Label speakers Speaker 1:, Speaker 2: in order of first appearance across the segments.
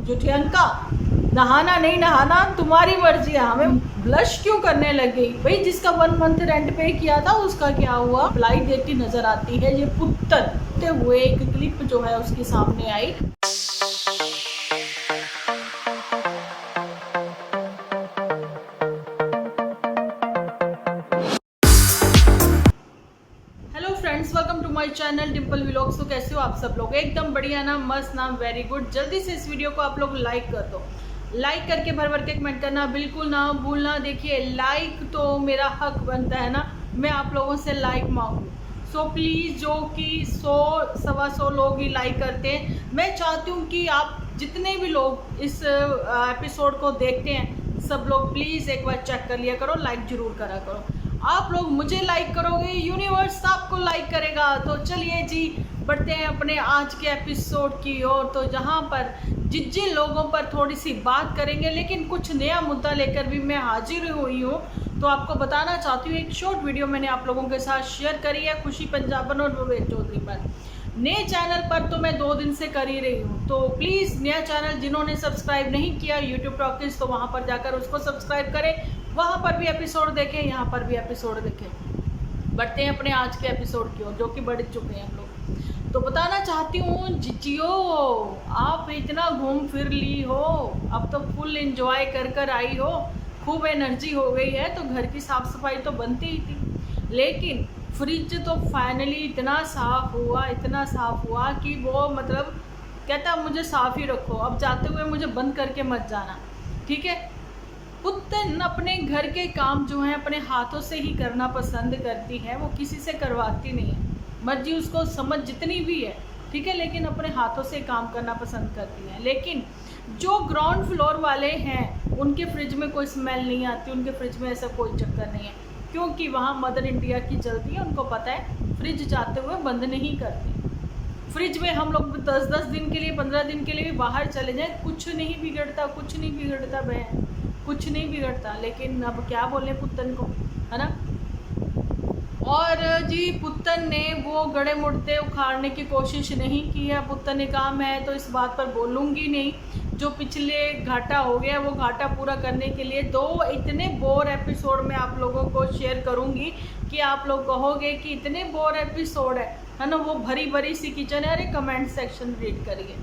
Speaker 1: जुठियंका, नहाना नहीं नहाना तुम्हारी मर्जी है, हमें ब्लश क्यों करने लग गई भाई? जिसका 1 मंथ रेंट पे किया था उसका क्या हुआ? अप्लाई देती नजर आती है ये पुत्तन हुए एक क्लिप जो है उसके सामने आई। Hello friends, welcome to my channel Dimple vlogs. तो कैसे हो आप सब लोग? एकदम बढ़िया ना, मस्त ना, वेरी गुड। जल्दी से इस वीडियो को आप लोग लाइक कर दो। लाइक करके भर भर के कमेंट करना बिल्कुल ना भूलना। देखिए, लाइक तो मेरा हक बनता है ना, मैं आप लोगों से लाइक मांगू। सो प्लीज़, जो कि 100-125 लोग ही लाइक करते हैं, मैं चाहती हूँ कि आप जितने भी लोग इस एपिसोड को देखते हैं सब लोग प्लीज़ एक बार चेक कर लिया करो, लाइक जरूर करा करो। आप लोग मुझे लाइक करोगे, यूनिवर्स आपको लाइक करेगा। तो चलिए जी, बढ़ते हैं अपने आज के एपिसोड की ओर। तो जहाँ पर जिन लोगों पर थोड़ी सी बात करेंगे, लेकिन कुछ नया मुद्दा लेकर भी मैं हाजिर हुई हूँ। तो आपको बताना चाहती हूँ, एक शॉर्ट वीडियो मैंने आप लोगों के साथ शेयर करी है खुशी पंजाबन और विवेक चौधरी पर। नए चैनल पर तो मैं 2 दिन से कर ही रही हूँ, तो प्लीज़ नया चैनल जिन्होंने सब्सक्राइब नहीं किया यूट्यूब टॉकीज, तो वहाँ पर जाकर उसको सब्सक्राइब करें, वहाँ पर भी एपिसोड देखें, यहाँ पर भी एपिसोड देखें। बढ़ते हैं अपने आज के एपिसोड की ओर, जो कि बढ़ चुके हैं हम लोग। तो बताना चाहती हूँ जिजियो, आप इतना घूम फिर ली हो, अब तो फुल एंजॉय कर कर आई हो, खूब एनर्जी हो गई है, तो घर की साफ़ सफाई तो बनती ही थी। लेकिन फ्रिज तो फाइनली इतना साफ़ हुआ, इतना साफ़ हुआ कि वो मतलब कहता मुझे साफ़ ही रखो, अब जाते हुए मुझे बंद करके मत जाना, ठीक है? पुत्तन अपने घर के काम जो है अपने हाथों से ही करना पसंद करती है, वो किसी से करवाती नहीं है। मर्जी उसको समझ जितनी भी है, ठीक है, लेकिन अपने हाथों से काम करना पसंद करती है। लेकिन जो ग्राउंड फ्लोर वाले हैं उनके फ्रिज में कोई स्मेल नहीं आती, उनके फ्रिज में ऐसा कोई चक्कर नहीं है, क्योंकि वहाँ मदर इंडिया की चलती है। उनको पता है फ्रिज जाते हुए बंद नहीं करती। फ्रिज में हम लोग 10-10 दिन के लिए, 15 दिन के लिए भी बाहर चले जाएं, कुछ नहीं बिगड़ता, कुछ नहीं बिगड़ता बहन, कुछ नहीं बिगड़ता। लेकिन अब क्या बोले पुत्तन को, है ना? और जी, पुत्तन ने वो गड़े मुड़ते उखाड़ने की कोशिश नहीं की है। पुत्तन ने कहा मैं तो इस बात पर बोलूँगी नहीं, जो पिछले घाटा हो गया वो घाटा पूरा करने के लिए 2 इतने बोर एपिसोड में आप लोगों को शेयर करूँगी कि आप लोग कहोगे कि इतने बोर एपिसोड है ना? वो भरी भरी सी किचन है। अरे कमेंट सेक्शन रीड करिए,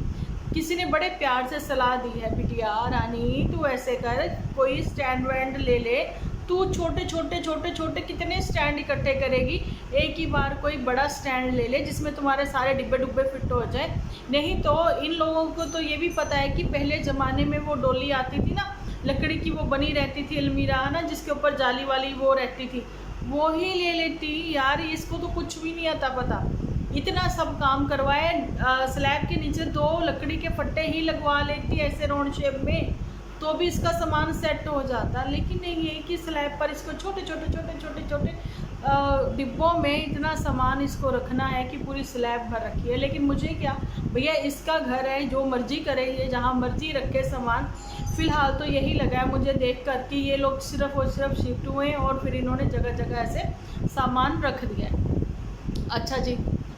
Speaker 1: किसी ने बड़े प्यार से सलाह दी है, बिटिया रानी तू ऐसे कर, कोई स्टैंड वैंड ले ले, तू छोटे छोटे छोटे छोटे कितने स्टैंड इकट्ठे करेगी, एक ही बार कोई बड़ा स्टैंड ले ले जिसमें तुम्हारे सारे डिब्बे डुब्बे फिट हो जाए। नहीं तो इन लोगों को तो ये भी पता है कि पहले ज़माने में वो डोली आती थी ना, लकड़ी की, वो बनी रहती थी अलमीरा, है ना, जिसके ऊपर जाली वाली वो रहती थी, वो ही ले लेती। यार इसको तो कुछ भी नहीं आता पता, इतना सब काम करवाए, स्लैब के नीचे 2 लकड़ी के फट्टे ही लगवा लेती ऐसे राउंड शेप में, तो भी इसका सामान सेट हो जाता। लेकिन नहीं, ये कि स्लैब पर इसको छोटे छोटे छोटे छोटे छोटे डिब्बों में इतना सामान इसको रखना है कि पूरी स्लैब भर रखी है। लेकिन मुझे क्या भैया, इसका घर है, जो मर्जी करे, ये जहाँ मर्जी रखे सामान। फ़िलहाल तो यही लगा है मुझे देख कर कि ये लोग सिर्फ़ और सिर्फ शिफ्ट हुए हैं और फिर इन्होंने जगह जगह ऐसे सामान रख दिया है। अच्छा जी,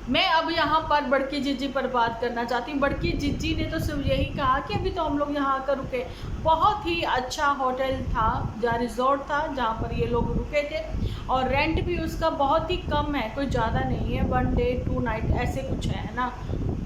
Speaker 1: मैं अब यहाँ पर बड़की जीजी पर बात करना चाहती हूँ। बड़की जीजी ने तो सिर्फ यही कहा कि अभी तो हम लोग यहाँ आकर रुके, बहुत ही अच्छा होटल था, जहाँ रिजॉर्ट था, जहाँ पर ये लोग रुके थे, और रेंट भी उसका बहुत ही कम है, कोई ज़्यादा नहीं है, 1 डे 2 नाइट ऐसे कुछ है ना।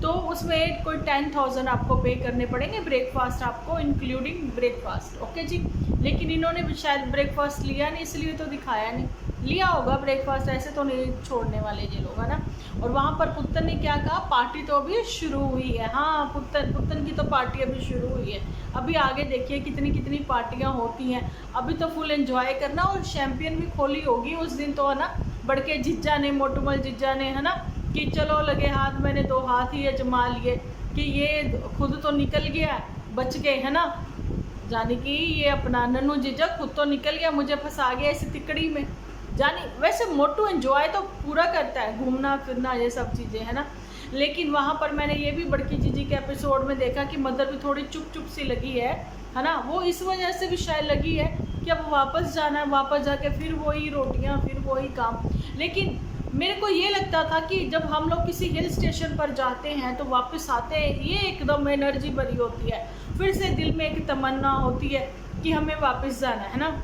Speaker 1: तो उसमें कोई 10,000 आपको पे करने पड़ेंगे, ब्रेकफास्ट आपको इंक्लूडिंग ब्रेकफास्ट, ओके जी। लेकिन इन्होंने भी शायद ब्रेकफास्ट लिया नहीं, इसलिए तो दिखाया नहीं। लिया होगा ब्रेकफास्ट, ऐसे तो नहीं छोड़ने वाले ये लोग, है ना। और वहाँ पर पुत्तन ने क्या कहा, पार्टी तो अभी शुरू हुई है। हाँ, पुत्तन की तो पार्टी अभी शुरू हुई है। अभी आगे देखिए कितनी कितनी पार्टियाँ होती हैं, अभी तो फुल एंजॉय करना। और चैम्पियन भी खोली होगी उस दिन तो, है ना, बड़के जिज्जा ने, मोटूमल जिज्जा ने, है ना, कि चलो लगे हाथ, मैंने 2 हाथ ही अजमा लिए कि ये खुद तो निकल गया, बच गए, है ना। जानी कि ये अपना नन्नू जीजा खुद तो निकल गया, मुझे फंसा गया इस तिकड़ी में। जानी वैसे मोटू एंजॉय तो पूरा करता है, घूमना फिरना ये सब चीज़ें, है ना। लेकिन वहाँ पर मैंने ये भी बड़की जीजी के एपिसोड में देखा कि मदर भी थोड़ी चुप चुप सी लगी है ना। वो इस वजह से भी शायद लगी है कि अब वापस जाना है, वापस जाके फिर वही रोटियाँ, फिर वही काम। लेकिन मेरे को ये लगता था कि जब हम लोग किसी हिल स्टेशन पर जाते हैं तो वापस आते हैं ये एकदम एनर्जी भरी होती है, फिर से दिल में एक तमन्ना होती है कि हमें वापस जाना है ना।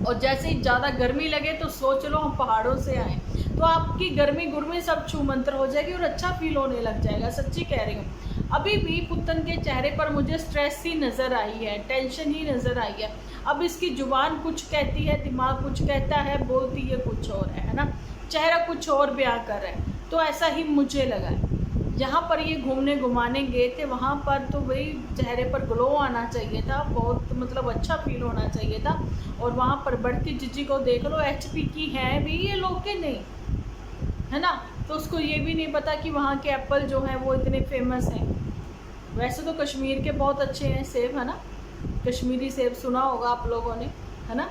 Speaker 1: और जैसे ही ज़्यादा गर्मी लगे तो सोच लो हम पहाड़ों से आए, तो आपकी गर्मी गुर्मी सब छू मंतर हो जाएगी और अच्छा फील होने लग जाएगा। सच्ची कह रही हूँ। अभी भी पुतन के चेहरे पर मुझे स्ट्रेस ही नज़र आई है, टेंशन ही नज़र आई है। अब इसकी जुबान कुछ कहती है, दिमाग कुछ कहता है, बोलती है कुछ और है ना, चेहरा कुछ और बयां कर रहा है। तो ऐसा ही मुझे लगा है। जहाँ पर ये घूमने घुमाने गए थे वहाँ पर तो वही चेहरे पर ग्लो आना चाहिए था, बहुत मतलब अच्छा फील होना चाहिए था। और वहाँ पर बढ़ती जीजी को देख लो, HP की हैं भी ये लोग के नहीं, है ना। तो उसको ये भी नहीं पता कि वहाँ के एप्पल जो हैं वो इतने फेमस हैं। वैसे तो कश्मीर के बहुत अच्छे हैं सेब, है ना, कश्मीरी सेब सुना होगा आप लोगों ने, है ना।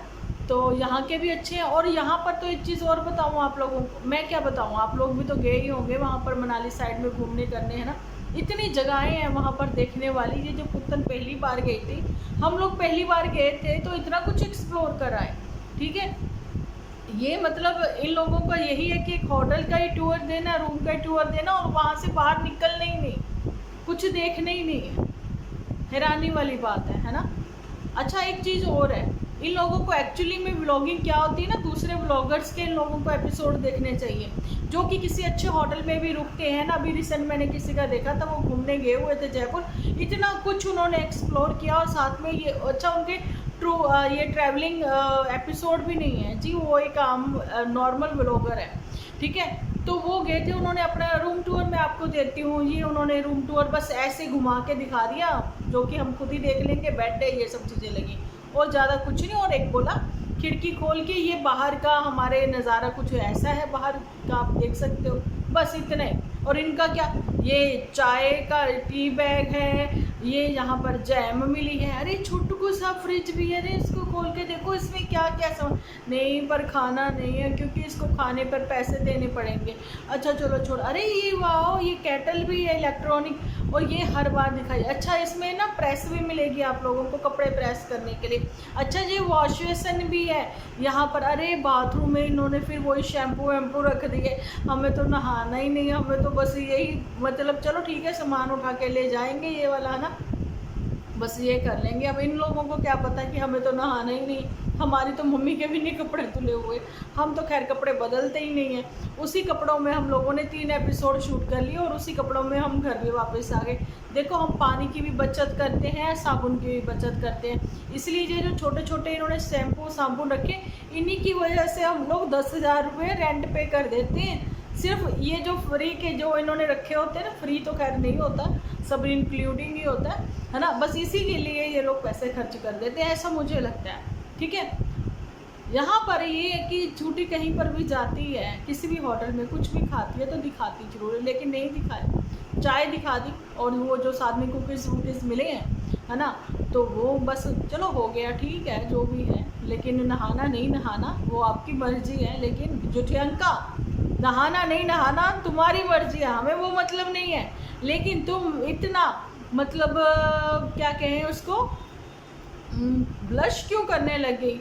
Speaker 1: तो यहाँ के भी अच्छे हैं। और यहाँ पर तो एक चीज़ और बताऊँ आप लोगों को, मैं क्या बताऊँ, आप लोग भी तो गए ही होंगे वहाँ पर मनाली साइड में घूमने करने, है ना। इतनी जगहें हैं वहाँ पर देखने वाली। ये जो पुतन पहली बार गई थी, हम लोग पहली बार गए थे तो इतना कुछ एक्सप्लोर कर आए, ठीक है। ये मतलब इन लोगों का यही है कि एक होटल का ही टूर देना, रूम का ही टूर देना और वहाँ से बाहर निकलना ही नहीं, कुछ देखना ही नहीं है। हैरानी वाली बात है ना। अच्छा एक चीज़ और है, इन लोगों को एक्चुअली में व्लॉगिंग क्या होती है ना, दूसरे व्लॉगर्स के इन लोगों को एपिसोड देखने चाहिए जो कि किसी अच्छे होटल में भी रुकते हैं ना। अभी रिसेंट मैंने किसी का देखा था, वो घूमने गए हुए थे जयपुर, इतना कुछ उन्होंने एक्सप्लोर किया और साथ में ये अच्छा उनके ये ट्रैवलिंग एपिसोड भी नहीं है जी, वो एक आम नॉर्मल व्लॉगर है, ठीक है। तो वो गए थे, उन्होंने अपना रूम टूर मैं आपको देती हूँ, ये उन्होंने रूम टूर बस ऐसे घुमा के दिखा दिया जो कि हम खुद ही देख लेंगे, बेड है, ये सब चीज़ें लगी और ज़्यादा कुछ नहीं। और एक बोला खिड़की खोल के ये बाहर का हमारे नज़ारा कुछ ऐसा है बाहर का, आप देख सकते हो, बस इतने। और इनका क्या, ये चाय का टी बैग है, ये यहाँ पर जैम मिली है, अरे छोटू सा फ्रिज भी है, अरे इसको खोल के देखो इसमें क्या क्या सब नहीं, पर खाना नहीं है क्योंकि इसको खाने पर पैसे देने पड़ेंगे। अच्छा चलो छोड़, अरे ये वाह ये केटल भी है इलेक्ट्रॉनिक, और ये हर बार दिखाई। अच्छा इसमें ना प्रेस भी मिलेगी आप लोगों को कपड़े प्रेस करने के लिए। अच्छा ये वॉश बेसिन भी है यहाँ पर, अरे बाथरूम में इन्होंने फिर वही शैम्पू वैम्पू रख दिए, हमें तो नहाना ही नहीं, हमें तो बस यही मतलब चलो ठीक है सामान उठा के ले जाएंगे ये वाला, है ना, बस ये कर लेंगे। अब इन लोगों को क्या पता कि हमें तो नहाना ही नहीं, हमारी तो मम्मी के भी नहीं कपड़े धुले हुए, हम तो खैर कपड़े बदलते ही नहीं हैं। उसी कपड़ों में हम लोगों ने 3 एपिसोड शूट कर लिए और उसी कपड़ों में हम घर भी वापस आ गए। देखो हम पानी की भी बचत करते हैं, साबुन की भी बचत करते हैं, इसलिए ये जो छोटे छोटे इन्होंने शैम्पू साबुन रखे, इन्हीं की वजह से हम लोग 10,000 रुपये रेंट पे कर देते हैं। सिर्फ ये जो फ्री के जो इन्होंने रखे होते हैं ना, फ्री तो खैर नहीं होता, सब इंक्लूडिंग ही होता है ना, बस इसी के लिए ये लोग पैसे खर्च कर देते हैं, ऐसा मुझे लगता है, ठीक है। यहाँ पर ये है कि छुट्टी कहीं पर भी जाती है, किसी भी होटल में कुछ भी खाती है तो दिखाती जरूर है, लेकिन नहीं दिखाया, चाय दिखा दी और वो जो साथ में कुकीज़ वुकीज़ मिले हैं, है ना, तो वो बस चलो हो गया, ठीक है जो भी है, लेकिन नहाना नहीं नहाना वो आपकी मर्जी है। लेकिन जुठियंका, नहाना नहीं नहाना तुम्हारी मर्जी है, हमें वो मतलब नहीं है, लेकिन तुम इतना मतलब क्या कहें उसको, ब्लश क्यों करने लगी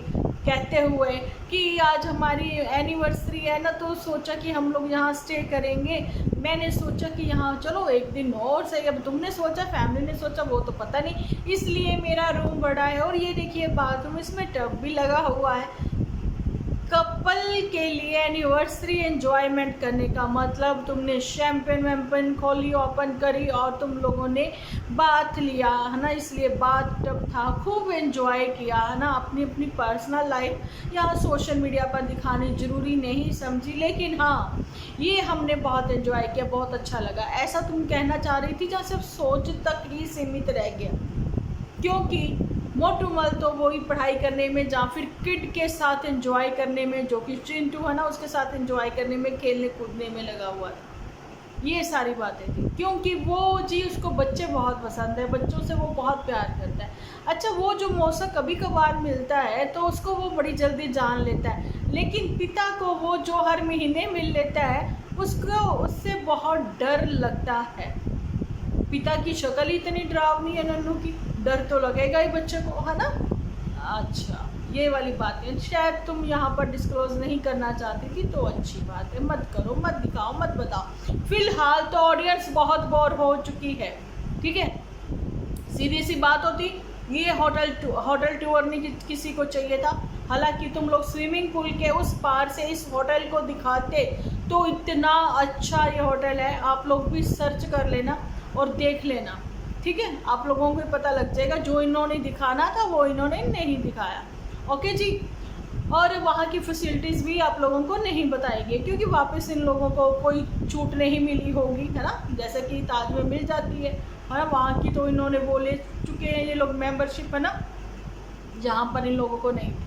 Speaker 1: कहते हुए कि आज हमारी एनिवर्सरी है ना, तो सोचा कि हम लोग यहाँ स्टे करेंगे। मैंने सोचा कि यहाँ चलो एक दिन और सही, अब तुमने सोचा, फैमिली ने सोचा, वो तो पता नहीं, इसलिए मेरा रूम बड़ा है। और ये देखिए बाथरूम, इसमें टब भी लगा हुआ है। कपल के लिए एनिवर्सरी एंजॉयमेंट करने का मतलब तुमने शैम्पेन वैम्पेन खोली, ओपन करी और तुम लोगों ने बाथ लिया, है ना, इसलिए बाथ टब था, खूब एंजॉय किया, है ना। अपनी अपनी पर्सनल लाइफ यहाँ सोशल मीडिया पर दिखानी ज़रूरी नहीं समझी, लेकिन हाँ ये हमने बहुत एंजॉय किया, बहुत अच्छा लगा। ऐसा तुम कहना चाह रही थी जहाँ सिर्फ सोच तक ही सीमित रह गया, क्योंकि मोटूमल तो वही पढ़ाई करने में या फिर किड के साथ एंजॉय करने में, जो कि चिंटू है ना उसके साथ एंजॉय करने में, खेलने कूदने में लगा हुआ था। ये सारी बातें थी, क्योंकि वो जी उसको बच्चे बहुत पसंद है, बच्चों से वो बहुत प्यार करता है। अच्छा वो जो मौसा कभी कभार मिलता है तो उसको वो बड़ी जल्दी जान लेता है, लेकिन पिता को वो जो हर महीने मिल लेता है उसको उससे बहुत डर लगता है। पिता की शक्ल ही इतनी डरावनी है नन्नू की, डर तो लगेगा ही बच्चे को, है ना। अच्छा ये वाली बातें शायद तुम यहाँ पर डिस्क्लोज नहीं करना चाहती थी, तो अच्छी बात है, मत करो, मत दिखाओ, मत बताओ। फिलहाल तो ऑडियंस बहुत बोर हो चुकी है, ठीक है। सीधी सी बात होती, ये होटल टूर नहीं किसी को चाहिए था। हालांकि तुम लोग स्विमिंग पूल के उस पार से इस होटल को दिखाते तो इतना अच्छा ये होटल है, आप लोग भी सर्च कर लेना और देख लेना, ठीक है। आप लोगों को पता लग जाएगा, जो इन्होंने दिखाना था वो इन्होंने नहीं दिखाया, ओके जी। और वहाँ की फैसिलिटीज़ भी आप लोगों को नहीं बताएगी, क्योंकि वापस इन लोगों को कोई छूट नहीं मिली होगी, है ना, जैसे कि ताज में मिल जाती है ना। वहाँ की तो इन्होंने वो ले चुके हैं ये लोग मेंबरशिप, है ना, जहाँ पर इन लोगों को नहीं थी।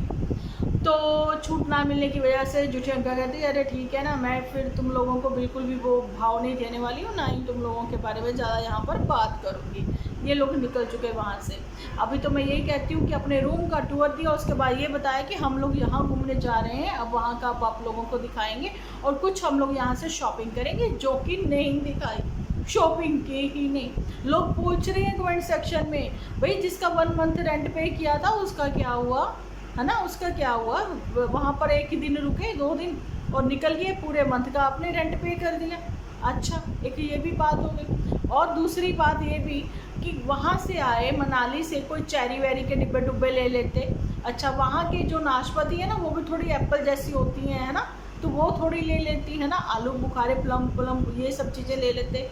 Speaker 1: तो छूट ना मिलने की वजह से झूठी अंका कहती है, अरे ठीक है ना, मैं फिर तुम लोगों को बिल्कुल भी वो भाव नहीं देने वाली हूँ, ना ही तुम लोगों के बारे में ज़्यादा यहाँ पर बात करूँगी। ये लोग निकल चुके वहाँ से। अभी तो मैं यही कहती हूँ कि अपने रूम का टूर दिया, उसके बाद ये बताया कि हम लोग यहाँ घूमने जा रहे हैं, अब वहाँ का आप लोगों को दिखाएंगे और कुछ हम लोग यहाँ से शॉपिंग करेंगे, जो कि नहीं दिखाई, शॉपिंग की ही नहीं। लोग पूछ रहे हैं कमेंट सेक्शन में, भाई जिसका 1 मंथ रेंट पे किया था उसका क्या हुआ, है ना, उसका क्या हुआ। वहाँ पर एक ही दिन रुके, 2 दिन और निकल गए, पूरे मंथ का आपने रेंट पे कर दिया। अच्छा, एक ये भी बात हो गई। और दूसरी बात ये भी कि वहाँ से आए मनाली से, कोई चेरी वेरी के डिब्बे डुब्बे ले लेते। अच्छा, वहाँ की जो नाशपाती है ना, वो भी थोड़ी एप्पल जैसी होती हैं, है ना, तो वो थोड़ी ले लेती है ना, आलू बुखारे, प्लम ये सब चीज़ें ले लेते।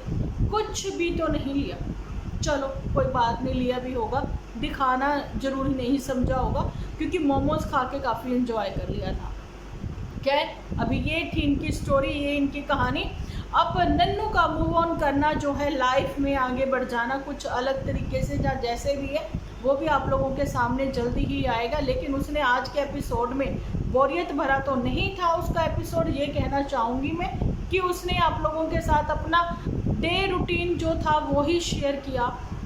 Speaker 1: कुछ भी तो नहीं लिया। चलो कोई बात नहीं, लिया भी होगा, दिखाना जरूरी नहीं समझा होगा, क्योंकि मोमोज खा के काफ़ी इन्जॉय कर लिया था। क्या है, अभी ये थी इनकी स्टोरी, ये इनकी कहानी। अब नन्नू का मूव ऑन करना जो है, लाइफ में आगे बढ़ जाना कुछ अलग तरीके से, या जैसे भी है वो भी आप लोगों के सामने जल्दी ही आएगा। लेकिन उसने आज के एपिसोड में बोरियत भरा तो नहीं था उसका एपिसोड, ये कहना चाहूँगी मैं कि उसने आप लोगों के साथ अपना डे रूटीन जो था वो ही शेयर किया,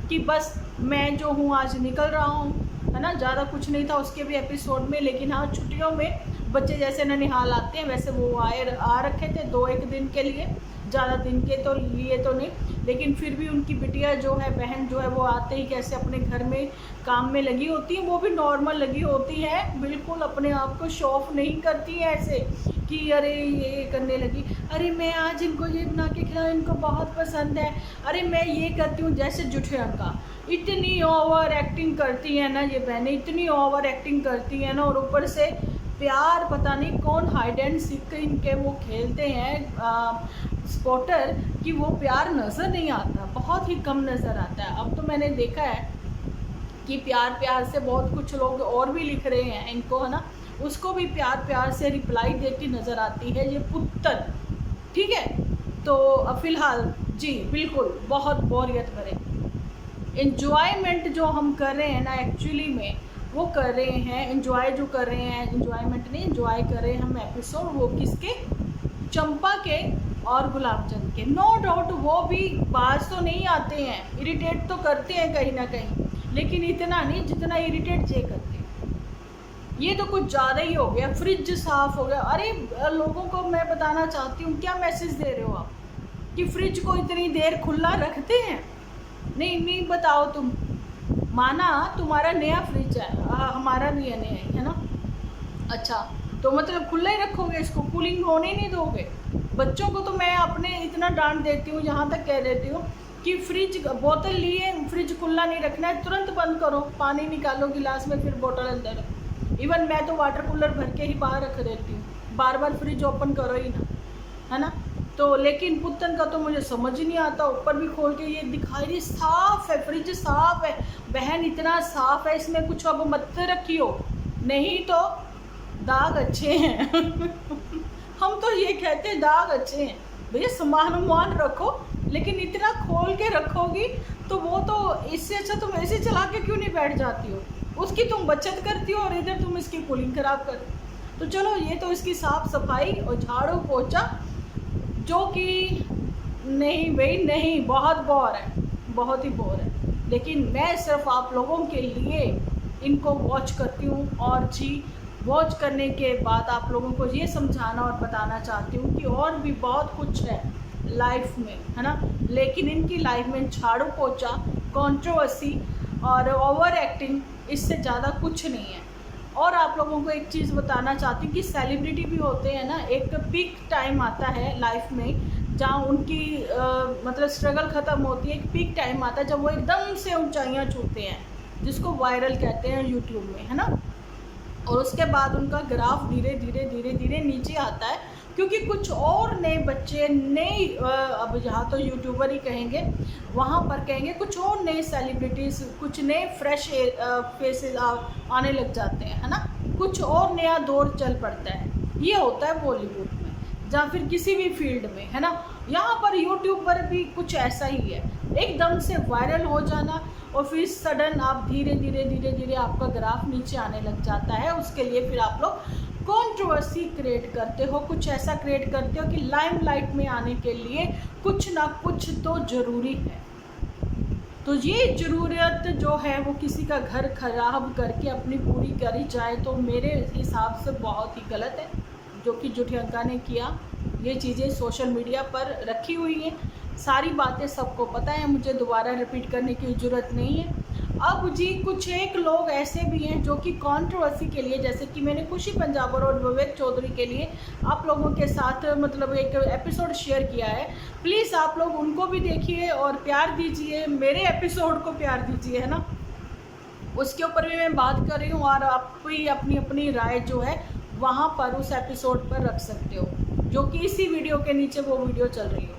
Speaker 1: कि बस मैं जो हूँ आज निकल रहा हूँ, है ना, ज़्यादा कुछ नहीं था उसके भी एपिसोड में। लेकिन हाँ, छुट्टियों में बच्चे जैसे ननिहाल आते हैं वैसे वो आ रखे थे 2-1 दिन के लिए, ज़्यादा दिन के तो लिए तो नहीं, लेकिन फिर भी उनकी बिटिया जो है, बहन जो है, वो आते ही कैसे अपने घर में काम में लगी होती है, वो भी नॉर्मल लगी होती है, बिल्कुल अपने आप को शो ऑफ नहीं करती है ऐसे कि अरे ये करने लगी, अरे मैं आज इनको ये बना के खिलाऊं, इनको बहुत पसंद है, अरे मैं ये करती हूँ, जैसे जुठे अंका इतनी ओवर एक्टिंग करती है ना ये बहनें, इतनी ओवर एक्टिंग करती है ना। और ऊपर से प्यार, पता नहीं कौन हाइड एंड सीक इनके वो खेलते हैं स्पॉटर, कि वो प्यार नज़र नहीं आता, बहुत ही कम नज़र आता है। अब तो मैंने देखा है कि प्यार से बहुत कुछ लोग और भी लिख रहे हैं इनको, है ना, उसको भी प्यार से रिप्लाई देती नज़र आती है ये पुत्तर, ठीक है। तो फिलहाल जी बिल्कुल बहुत बोरियत भरे एंजॉयमेंट जो हम कर रहे हैं ना, एक्चुअली में वो कर रहे हैं, एंजॉय जो कर रहे हैं, एंजॉयमेंट नहीं, एंजॉय कर रहे हैं हम एपिसोड, वो किसके, चंपा के और गुलाबचंद के। नो डाउट वो भी बाज तो नहीं आते हैं, इरिटेट तो करते हैं कहीं ना कहीं, लेकिन इतना नहीं जितना इरिटेट ये करते हैं। ये तो कुछ ज़्यादा ही हो गया, फ्रिज साफ़ हो गया। अरे लोगों को मैं बताना चाहती हूँ, क्या मैसेज दे रहे हो आप कि फ्रिज को इतनी देर खुला रखते हैं? नहीं बताओ तुम, माना तुम्हारा नया फ्रिज है, हमारा भी है नया, है ना, अच्छा तो मतलब खुला ही रखोगे, इसको कूलिंग होने नहीं दोगे? बच्चों को तो मैं अपने इतना डांट देती हूँ, यहाँ तक कह देती हूँ कि फ्रिज बोतल लिए फ्रिज खुला नहीं रखना है, तुरंत बंद करो, पानी निकालो गिलास में, फिर बोतल अंदर रखो। इवन मैं तो वाटर कूलर भर के ही बाहर रख देती हूँ, बार बार फ्रिज ओपन करो ही ना, है ना। तो लेकिन पुत्तन का तो मुझे समझ ही नहीं आता, ऊपर भी खोल के ये दिखाई रही साफ़ है, फ्रिज साफ़ है, बहन इतना साफ़ है, इसमें कुछ अब मत रखियो, नहीं तो दाग अच्छे हैं हम तो ये कहते हैं दाग अच्छे हैं, भैया सामान रखो, लेकिन इतना खोल के रखोगी तो वो तो, इससे अच्छा तुम ऐसे चला के क्यों नहीं बैठ जाती हो, उसकी तुम बचत करती हो और इधर तुम इसकी कूलिंग ख़राब कर। तो चलो ये तो इसकी साफ़ सफाई और झाड़ू पोछा, जो कि नहीं भाई नहीं, बहुत बोर है, बहुत ही बोर है। लेकिन मैं सिर्फ आप लोगों के लिए इनको वॉच करती हूँ, और जी वॉच करने के बाद आप लोगों को ये समझाना और बताना चाहती हूँ कि और भी बहुत कुछ है लाइफ में, है ना। लेकिन इनकी लाइफ में झाड़ू पोछा, कंट्रोवर्सी और ओवर एक्टिंग, इससे ज़्यादा कुछ नहीं है। और आप लोगों को एक चीज़ बताना चाहती हूँ कि सेलिब्रिटी भी होते हैं ना, एक पीक टाइम आता है लाइफ में जहाँ उनकी मतलब स्ट्रगल ख़त्म होती है। एक पीक टाइम आता है जब वो एकदम से ऊंचाइयाँ छूते हैं, जिसको वायरल कहते हैं यूट्यूब में, है ना। और उसके बाद उनका ग्राफ धीरे धीरे धीरे धीरे नीचे आता है, क्योंकि कुछ और नए बच्चे नए अब यहाँ तो यूट्यूबर ही कहेंगे, वहाँ पर कहेंगे कुछ और नए सेलिब्रिटीज़, कुछ नए फ्रेश फेसेस आने लग जाते हैं, है ना। कुछ और नया दौर चल पड़ता है। ये होता है बॉलीवुड में या फिर किसी भी फील्ड में, है ना। यहाँ पर यूट्यूब पर भी कुछ ऐसा ही है, एकदम से वायरल हो जाना और फिर सडन आप धीरे धीरे धीरे धीरे आपका ग्राफ नीचे आने लग जाता है। उसके लिए फिर आप लोग कंट्रोवर्सी क्रिएट करते हो, कुछ ऐसा क्रिएट करते हो कि लाइमलाइट में आने के लिए कुछ ना कुछ तो ज़रूरी है। तो ये ज़रूरत जो है वो किसी का घर खराब करके अपनी पूरी करी जाए तो मेरे हिसाब से बहुत ही गलत है, जो कि जुठियंका ने किया। ये चीज़ें सोशल मीडिया पर रखी हुई हैं, सारी बातें सबको पता है, मुझे दोबारा रिपीट करने की ज़रूरत नहीं है। अब जी कुछ एक लोग ऐसे भी हैं जो कि कंट्रोवर्सी के लिए, जैसे कि मैंने खुशी पंजाबर और विवेक चौधरी के लिए आप लोगों के साथ मतलब एक एपिसोड शेयर किया है। प्लीज़ आप लोग उनको भी देखिए और प्यार दीजिए, मेरे एपिसोड को प्यार दीजिए, है ना। उसके ऊपर भी मैं बात कर रही हूँ और आप भी अपनी अपनी राय जो है वहाँ पर उस एपिसोड पर रख सकते हो, जो कि इसी वीडियो के नीचे वो वीडियो चल रही हो।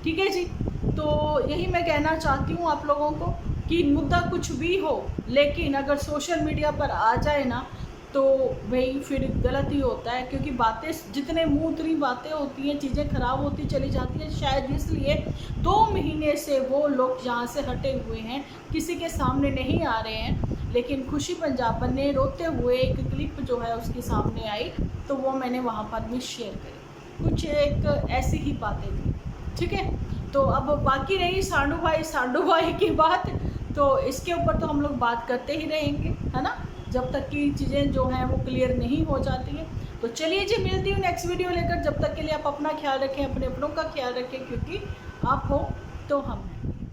Speaker 1: ठीक है जी, तो यही मैं कहना चाहती हूँ आप लोगों को कि मुद्दा कुछ भी हो, लेकिन अगर सोशल मीडिया पर आ जाए ना तो भाई फिर गलत ही होता है, क्योंकि बातें जितने मुँह उतरी बातें होती हैं, चीज़ें ख़राब होती चली जाती हैं। शायद इसलिए 2 महीने से वो लोग यहाँ से हटे हुए हैं, किसी के सामने नहीं आ रहे हैं। लेकिन खुशी पंजाबन ने रोते हुए एक क्लिप जो है उसके सामने आई, तो वो मैंने वहाँ पर भी शेयर करी। कुछ एक ऐसी ही बातें थी, ठीक है। तो अब बाकी रही सांडू भाई की बात, तो इसके ऊपर तो हम लोग बात करते ही रहेंगे, है ना, जब तक कि चीज़ें जो हैं वो क्लियर नहीं हो जाती हैं। तो चलिए जी, मिलती हूँ नेक्स्ट वीडियो लेकर। जब तक के लिए आप अपना ख्याल रखें, अपने अपनों का ख्याल रखें, क्योंकि आप हो तो हम हैं।